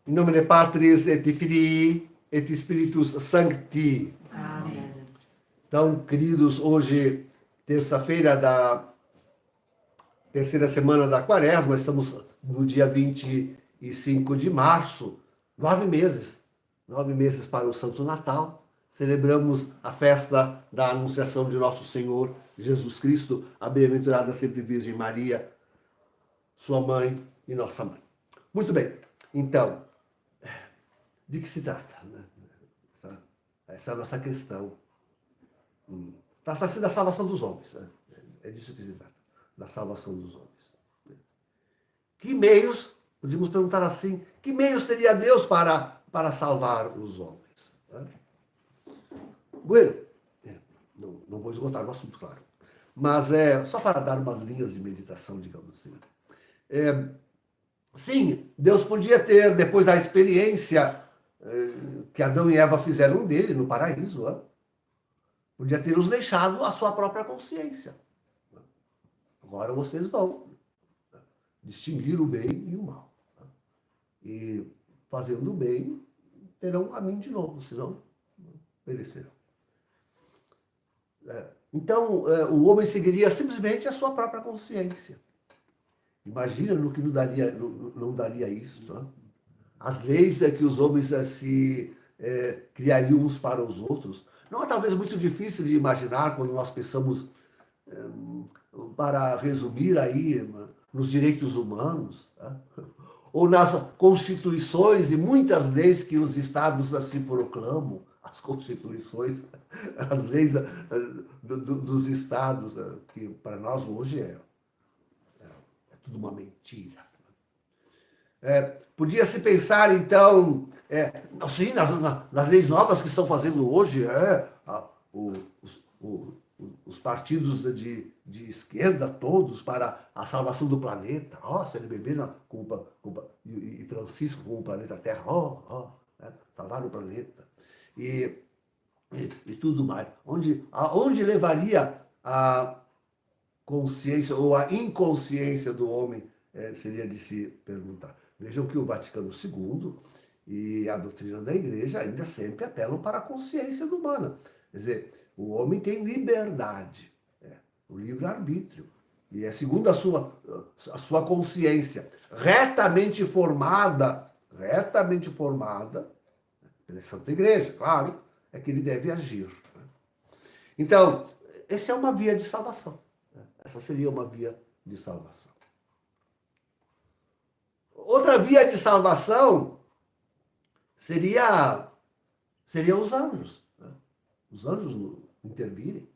In nomine Patris et Filii et Spiritus Sancti. Amém. Então, queridos, hoje, terça-feira da terceira semana da Quaresma, estamos no dia 25 de março, 9 meses para o Santo Natal. Celebramos a festa da Anunciação de Nosso Senhor Jesus Cristo, a bem-aventurada sempre Virgem Maria, sua mãe e nossa mãe. Muito bem, então, de que se trata? Né? Essa é a nossa questão. Trata-se da salvação dos homens. Né? É disso que se trata, da salvação dos homens. Que meios, podíamos perguntar assim, que meios teria Deus para salvar os homens? Né? Bueno, não vou esgotar o assunto, claro, mas só para dar umas linhas de meditação, digamos assim. Sim, Deus podia ter, depois da experiência que Adão e Eva fizeram dele no paraíso, podia ter os deixado à sua própria consciência. Agora vocês vão distinguir o bem e o mal. E fazendo o bem, terão a mim de novo, senão perecerão. Então, o homem seguiria simplesmente a sua própria consciência. Imagina no que não daria isso. Né? As leis que os homens se criariam uns para os outros. Não é talvez muito difícil de imaginar quando nós pensamos, para resumir aí, nos direitos humanos, né? Ou nas constituições e muitas leis que os estados assim proclamam, as constituições, as leis dos estados, que para nós hoje é tudo uma mentira. Podia-se pensar, então, sim, nas leis novas que estão fazendo hoje, os partidos de esquerda todos para a salvação do planeta, CNBB e Francisco com o planeta Terra, salvar o planeta, e tudo mais. Aonde levaria a consciência ou a inconsciência do homem, seria de se perguntar. Vejam que o Vaticano II e a doutrina da Igreja ainda sempre apelam para a consciência humana. Quer dizer, o homem tem liberdade, o livre-arbítrio, e é segundo a sua consciência, retamente formada pela Santa Igreja, claro, é que ele deve agir. Então, essa é uma via de salvação. Essa seria uma via de salvação. Outra via de salvação seria os anjos. Né? Os anjos intervirem.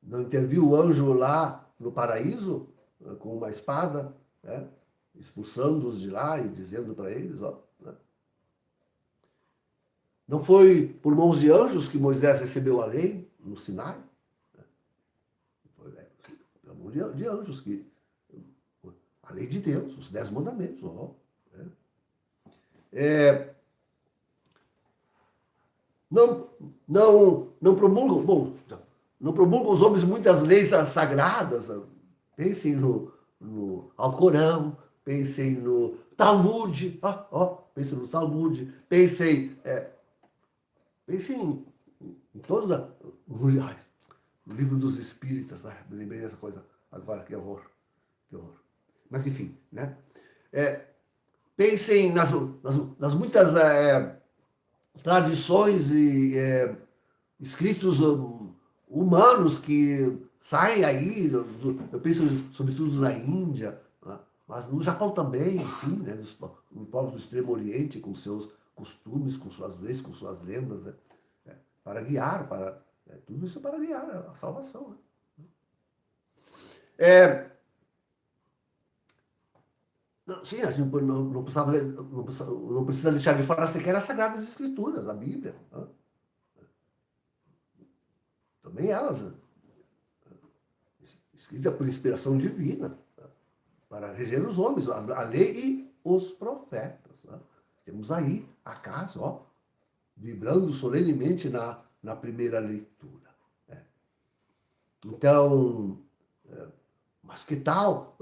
Não interviu o anjo lá no paraíso com uma espada, expulsando-os de lá e dizendo para eles, né? Não foi por mãos de anjos que Moisés recebeu a lei no Sinai? Foi pela mão de anjos que a lei de Deus, os 10 mandamentos. Não promulgam, não promulgam os homens muitas leis sagradas. Pensem no Alcorão, pensem no Talmud, pensem no Talmud, pensem em todos no livro dos Espíritas. Me lembrei dessa coisa agora, que horror. Mas enfim, né? Pensem nas muitas tradições e escritos humanos que saem aí, eu penso sobretudo na Índia, né? Mas no Japão também, enfim, né? No povos do Extremo Oriente, com seus costumes, com suas leis, com suas lendas, né? Para guiar, tudo isso para guiar a salvação. Né? Sim, a gente não precisa deixar de fora sequer as Sagradas Escrituras, a Bíblia. Né? Também elas, escritas por inspiração divina, para reger os homens, a lei e os profetas. Né? Temos aí a casa, vibrando solenemente na primeira leitura. Então, mas que tal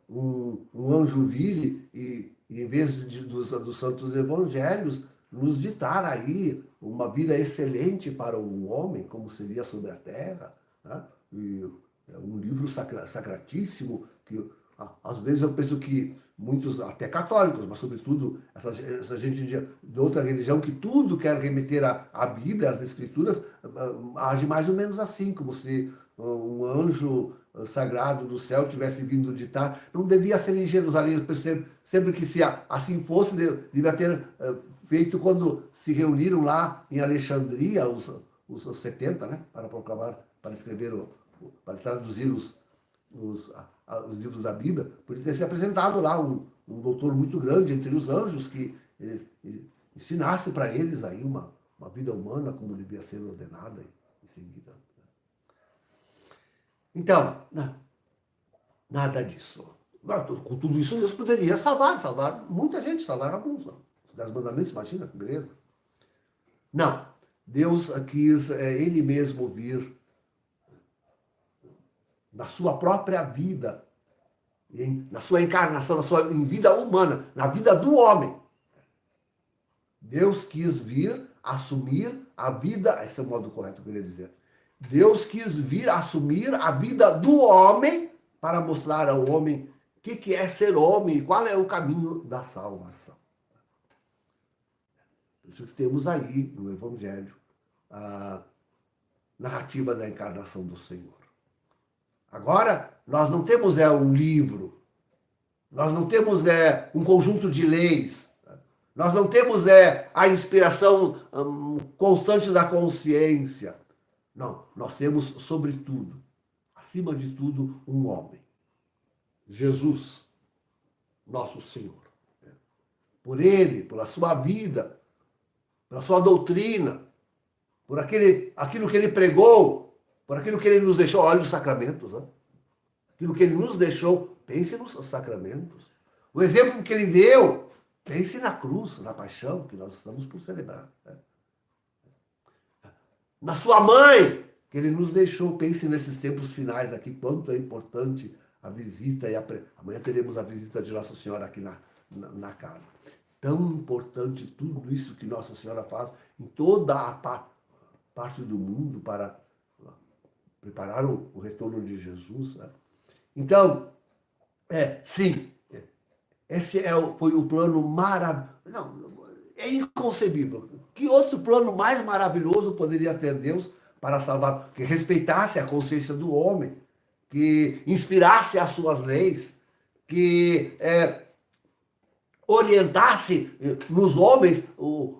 um anjo vire e em vez dos santos evangelhos, nos ditar aí uma vida excelente para o homem, como seria sobre a terra, né? E é um livro sacratíssimo, que às vezes eu penso que muitos, até católicos, mas sobretudo essa gente de outra religião, que tudo quer remeter à Bíblia, às Escrituras, age mais ou menos assim, como se um anjo sagrado do céu tivesse vindo ditar. Não devia ser em Jerusalém, sempre que se assim fosse, devia ter feito quando se reuniram lá em Alexandria, os 70, né, para proclamar, para escrever, para traduzir os livros da Bíblia. Podia ter se apresentado lá um doutor muito grande entre os anjos que ensinasse para eles aí uma vida humana como devia ser ordenada em seguida. Então, nada disso. Com tudo isso, Deus poderia salvar muita gente, salvar alguns. Os 10 mandamentos, imagina, que beleza. Não, Deus quis Ele mesmo vir na sua própria vida, na sua encarnação, em vida humana, na vida do homem. Deus quis vir assumir a vida, esse é o modo correto que eu queria dizer. Deus quis vir assumir a vida do homem para mostrar ao homem o que é ser homem e qual é o caminho da salvação. Por isso que temos aí no Evangelho a narrativa da encarnação do Senhor. Agora, nós não temos um livro, nós não temos um conjunto de leis, nós não temos a inspiração constante da consciência. Não, nós temos, sobretudo, acima de tudo, um homem. Jesus, nosso Senhor. Por Ele, pela sua vida, pela sua doutrina, por aquilo que Ele pregou, por aquilo que Ele nos deixou. Olha os sacramentos, né? Aquilo que Ele nos deixou, pense nos sacramentos. O exemplo que Ele deu, pense na cruz, na paixão que nós estamos por celebrar. Né? Na sua mãe, que Ele nos deixou. Pense nesses tempos finais aqui, quanto é importante a visita. Amanhã teremos a visita de Nossa Senhora aqui na casa. Tão importante tudo isso que Nossa Senhora faz em toda a parte do mundo para preparar o retorno de Jesus. Né? Então, sim, esse foi o plano maravilhoso. Não, é inconcebível. Que outro plano mais maravilhoso poderia ter Deus para salvar? Que respeitasse a consciência do homem, que inspirasse as suas leis, que orientasse nos homens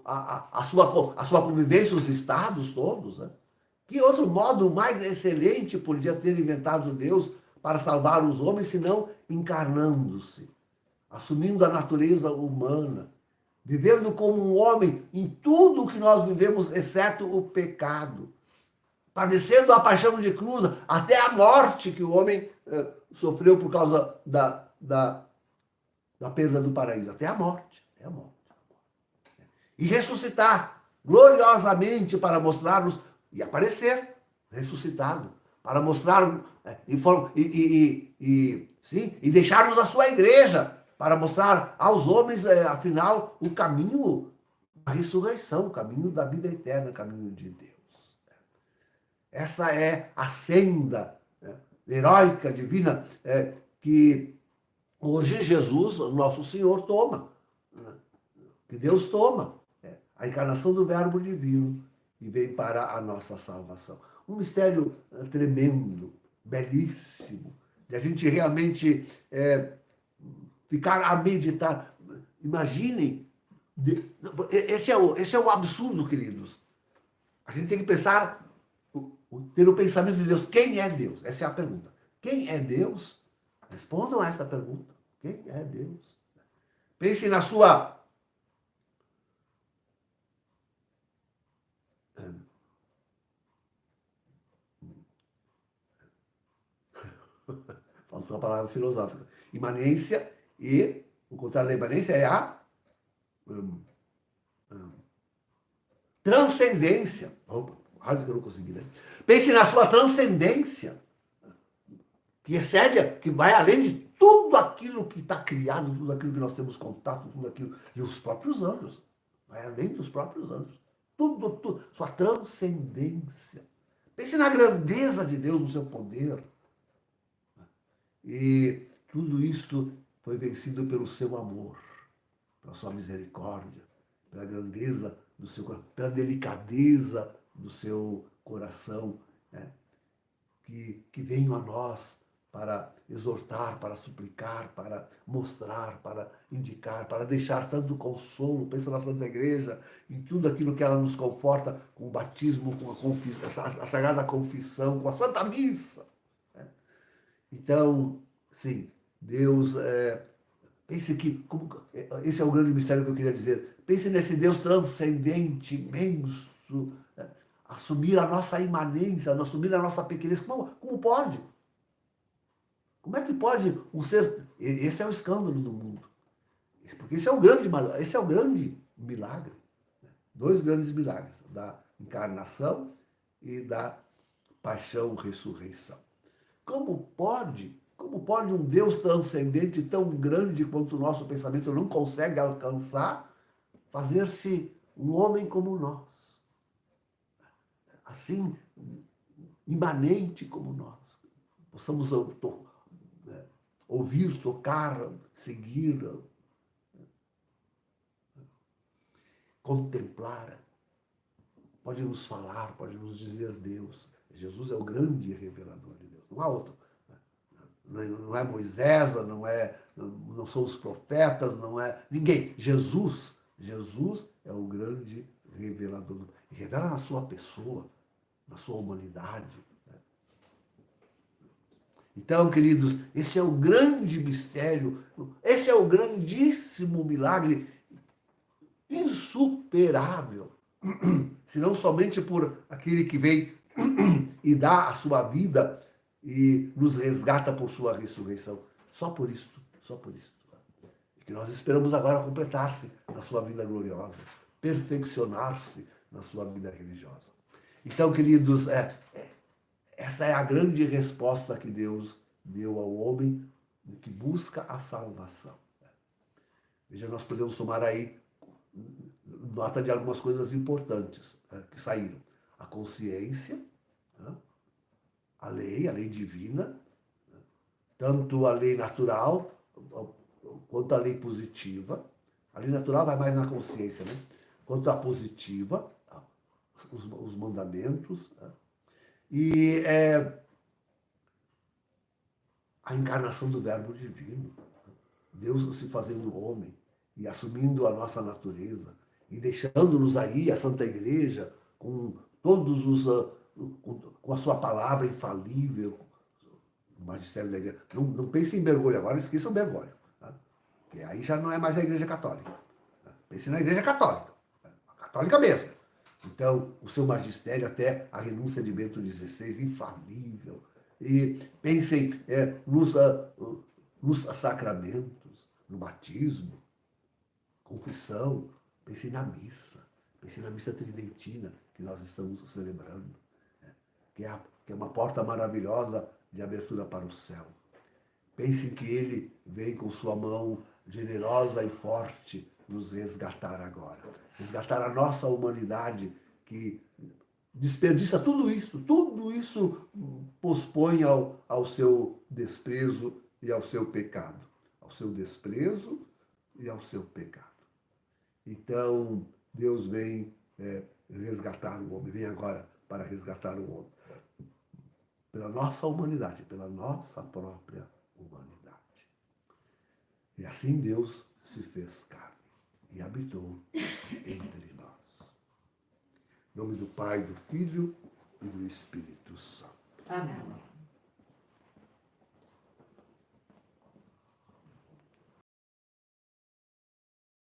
a sua convivência, os estados todos. Né? Que outro modo mais excelente podia ter inventado Deus para salvar os homens, senão encarnando-se, assumindo a natureza humana, vivendo como um homem em tudo o que nós vivemos, exceto o pecado, padecendo a paixão de cruz, até a morte que o homem sofreu por causa da perda do paraíso, até a morte. E ressuscitar gloriosamente para mostrar-nos, e aparecer ressuscitado, para mostrar e deixar-nos a sua igreja, para mostrar aos homens, afinal, o caminho da ressurreição, o caminho da vida eterna, o caminho de Deus. Essa é a senda heróica, divina, que hoje Jesus, nosso Senhor, toma. Que Deus toma. A encarnação do Verbo Divino e vem para a nossa salvação. Um mistério tremendo, belíssimo, de a gente realmente ficar a meditar. Imaginem, esse é o absurdo, queridos. A gente tem que pensar, ter o pensamento de Deus. Quem é Deus? Essa é a pergunta. Quem é Deus? Respondam a essa pergunta. Quem é Deus? Pense na sua... Faltou a palavra filosófica. Imanência e o contrário da imanência é a transcendência. Opa, quase que eu não consegui, né? Pense na sua transcendência. que excede, que vai além de tudo aquilo que está criado, tudo aquilo que nós temos contato, tudo aquilo, e os próprios anjos, vai além dos próprios anjos. Tudo, sua transcendência. Pense na grandeza de Deus, no seu poder. E tudo isto foi vencido pelo seu amor, pela sua misericórdia, pela grandeza do seu coração, pela delicadeza do seu coração, né? que venham a nós para exortar, para suplicar, para mostrar, para indicar, para deixar tanto consolo. Pensa na Santa Igreja, em tudo aquilo que ela nos conforta, com o batismo, com a Sagrada Confissão, com a Santa Missa. Né? Então, sim, Deus, pense que, esse é o grande mistério que eu queria dizer, pense nesse Deus transcendente, imenso, né? Assumir a nossa imanência, assumir a nossa pequenez. Como pode? Como é que pode um ser... Esse é o escândalo do mundo. Porque esse é o grande milagre. Dois grandes milagres, da encarnação e da paixão-ressurreição. Como pode um Deus transcendente tão grande quanto o nosso pensamento não consegue alcançar, fazer-se um homem como nós? Assim, imanente como nós. Possamos ouvir, tocar, seguir, contemplar. Pode nos falar, pode nos dizer Deus. Jesus é o grande revelador de Deus. Não há outro. Não é Moisés, não são os profetas, não é ninguém. Jesus é o grande revelador. E revela na sua pessoa, na sua humanidade. Então, queridos, esse é o grande mistério, esse é o grandíssimo milagre, insuperável, se não somente por aquele que vem e dá a sua vida e nos resgata por sua ressurreição. Só por isto. E que nós esperamos agora completar-se na sua vida gloriosa, perfeccionar-se na sua vida religiosa. Então, queridos, essa é a grande resposta que Deus deu ao homem que busca a salvação. Veja, nós podemos tomar aí nota de algumas coisas importantes que saíram. A consciência, a lei divina, tanto a lei natural quanto a lei positiva. A lei natural vai mais na consciência, né? Quanto a positiva, os mandamentos, e a encarnação do Verbo Divino, Deus se fazendo homem e assumindo a nossa natureza e deixando-nos aí a Santa Igreja com todos com a sua palavra infalível, o magistério da Igreja. Não pense em mergulho agora, esqueça o mergulho, tá? Porque aí já não é mais a Igreja Católica. Pense na Igreja Católica, católica mesmo. Então, o seu magistério até a renúncia de Bento XVI, infalível. E pensem nos sacramentos, no batismo, confissão, pensem na missa tridentina que nós estamos celebrando, que é uma porta maravilhosa de abertura para o céu. Pensem que ele vem com sua mão generosa e forte nos resgatar agora. Resgatar a nossa humanidade que desperdiça tudo isso pospõe ao seu desprezo e ao seu pecado. Ao seu desprezo e ao seu pecado. Então, Deus vem resgatar o homem, vem agora para resgatar o homem. Pela nossa humanidade, pela nossa própria humanidade. E assim Deus se fez carne e habitou entre nós. Em nome do Pai, do Filho e do Espírito Santo. Amém.